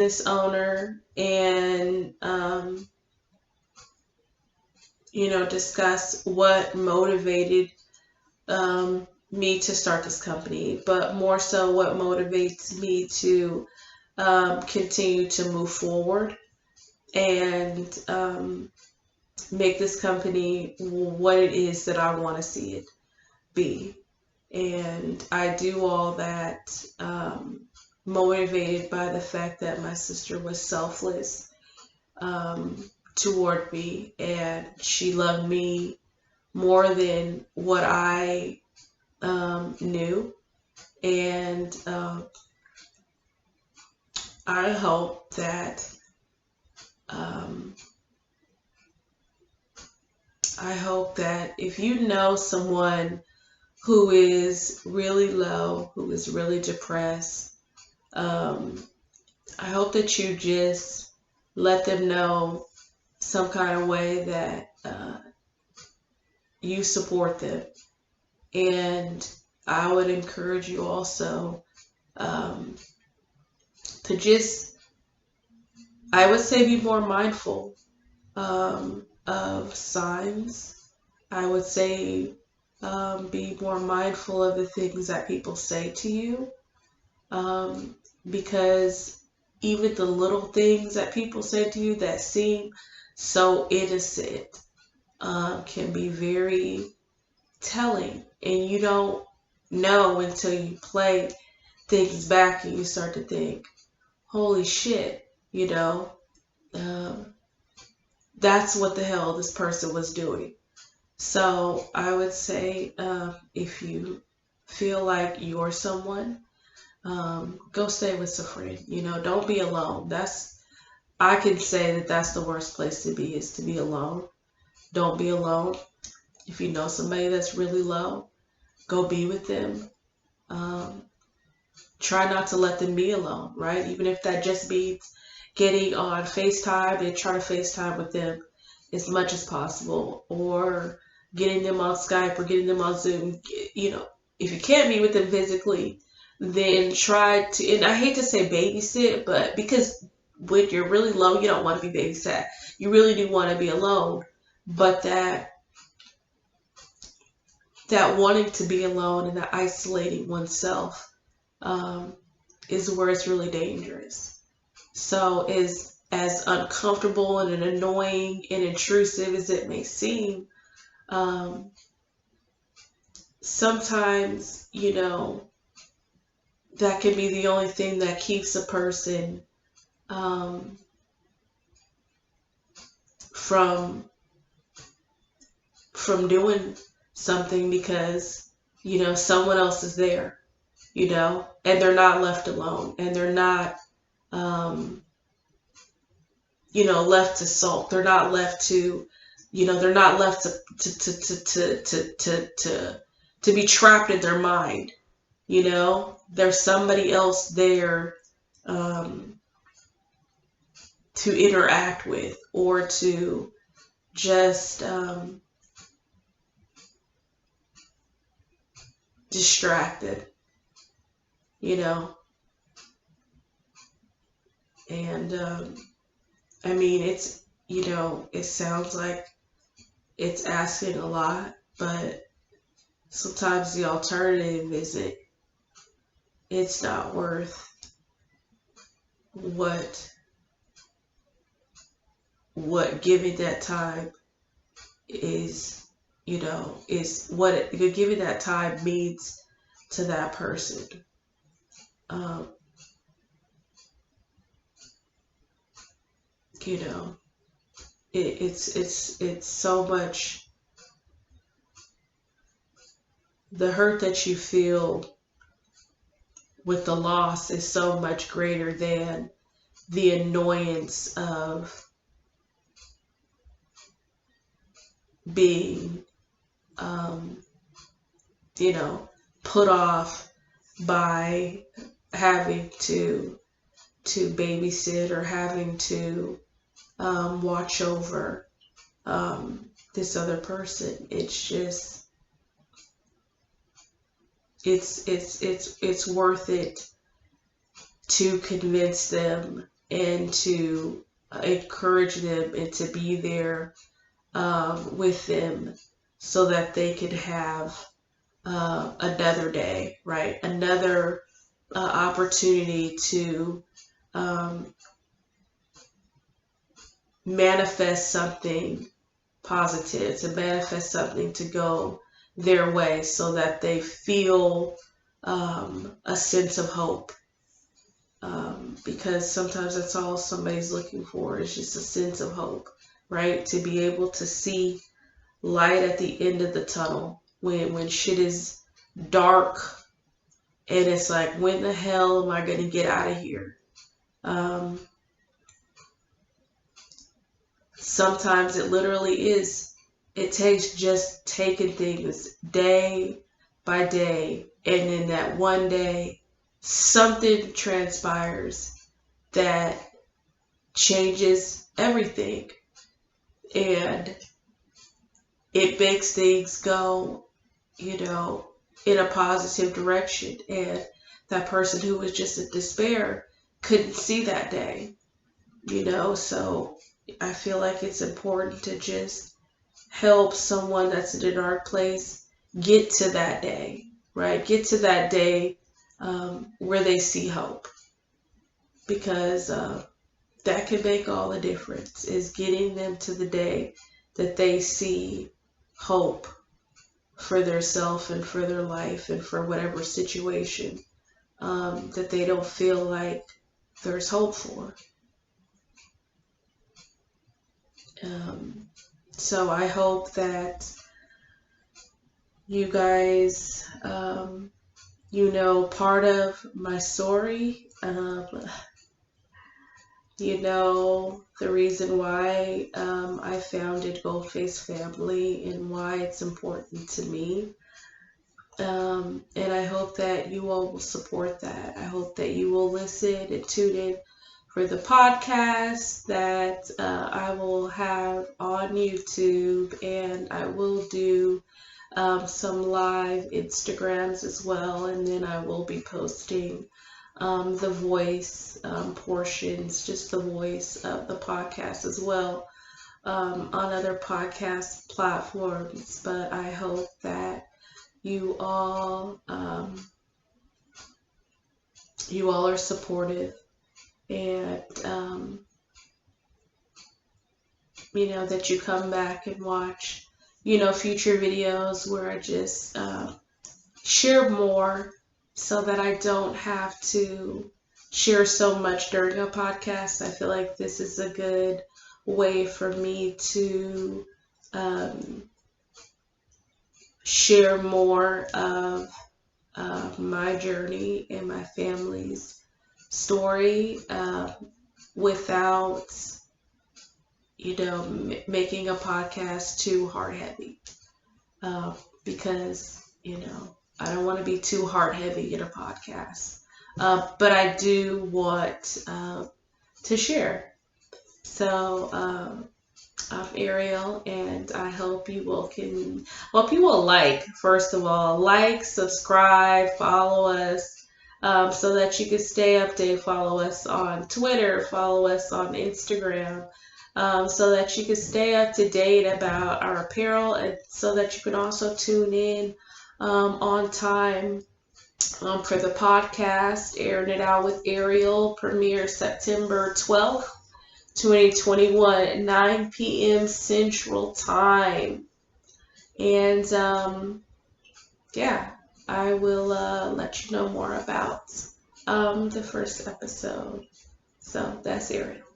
business owner and discuss what motivated me to start this company, but more so what motivates me to continue to move forward and make this company what it is that I want to see it be. And I do all that motivated by the fact that my sister was selfless toward me, and she loved me more than what I knew. And I hope that um, if you know someone who is really low, who is really depressed, um, I hope that you just let them know some kind of way that you support them. And I would encourage you also um, to just, I would say, be more mindful of signs. I would say be more mindful of the things that people say to you, because even the little things that people say to you that seem so innocent can be very telling, and you don't know until you play things back and you start to think, holy shit, you know, um, that's what the hell this person was doing. So I would say if you feel like you're someone, go stay with a friend. Don't be alone. I can say that that's the worst place to be, is to be alone. Don't be alone. If you know somebody that's really low, go be with them. Um, Try not to let them be alone, right? Even if that just means getting on FaceTime and try to FaceTime with them as much as possible, or getting them on Skype or getting them on Zoom. If you can't be with them physically, then try to, and I hate to say babysit, but because when you're really low, you don't want to be babysat. You really do want to be alone. But that wanting to be alone and that isolating oneself um, is where it's really dangerous. So, as uncomfortable and annoying and intrusive as it may seem, um, sometimes that can be the only thing that keeps a person um, from doing something, because someone else is there, and they're not left alone, and they're not um, left to sulk. They're not left to, they're not left to be trapped in their mind. There's somebody else there um, to interact with, or to just distracted, you know. And I mean, it sounds like it's asking a lot, but sometimes the alternative is it's not worth what giving that time is, is what giving that time means to that person. Um, you know, it's so much, the hurt that you feel with the loss is so much greater than the annoyance of being, um, you know, put off by having to babysit, or having to watch over this other person. It's just it's worth it to convince them and to encourage them and to be there with them so that they could have another day, right? Another opportunity to manifest something positive, to manifest something to go their way so that they feel a sense of hope. Because sometimes that's all somebody's looking for is just a sense of hope, right? To be able to see light at the end of the tunnel when shit is dark and it's like, when the hell am I going to get out of here? Sometimes it literally is. It takes just taking things day by day, and in that one day, something transpires that changes everything, and it makes things go, in a positive direction. And that person who was just in despair couldn't see that day, so I feel like it's important to just help someone that's in a dark place get to that day, right? Get to that day where they see hope, because that can make all the difference, is getting them to the day that they see hope for their self and for their life and for whatever situation that they don't feel like there's hope for. So I hope that you guys, part of my story, the reason why I founded Goldface Family and why it's important to me. And I hope that you all will support that. I hope that you will listen and tune in for the podcast that I will have on YouTube, and I will do some live Instagrams as well, and then I will be posting the voice portions, just the voice of the podcast as well, on other podcast platforms. But I hope that you all are supportive, and that you come back and watch future videos where I just share more, so that I don't have to share so much during a podcast. I feel like this is a good way for me to share more of my journey and my family's story without making a podcast too hard heavy, because I don't want to be too hard heavy in a podcast, but I do want to share. So I'm Ariel, and I hope you will first of all, subscribe, follow us, so that you can stay updated. Follow us on Twitter, follow us on Instagram, so that you can stay up to date about our apparel, and so that you can also tune in on time for the podcast. Airing It Out with Ariel premieres September 12th, 2021 at 9 p.m. Central Time. And I will let you know more about the first episode. So that's Ariel.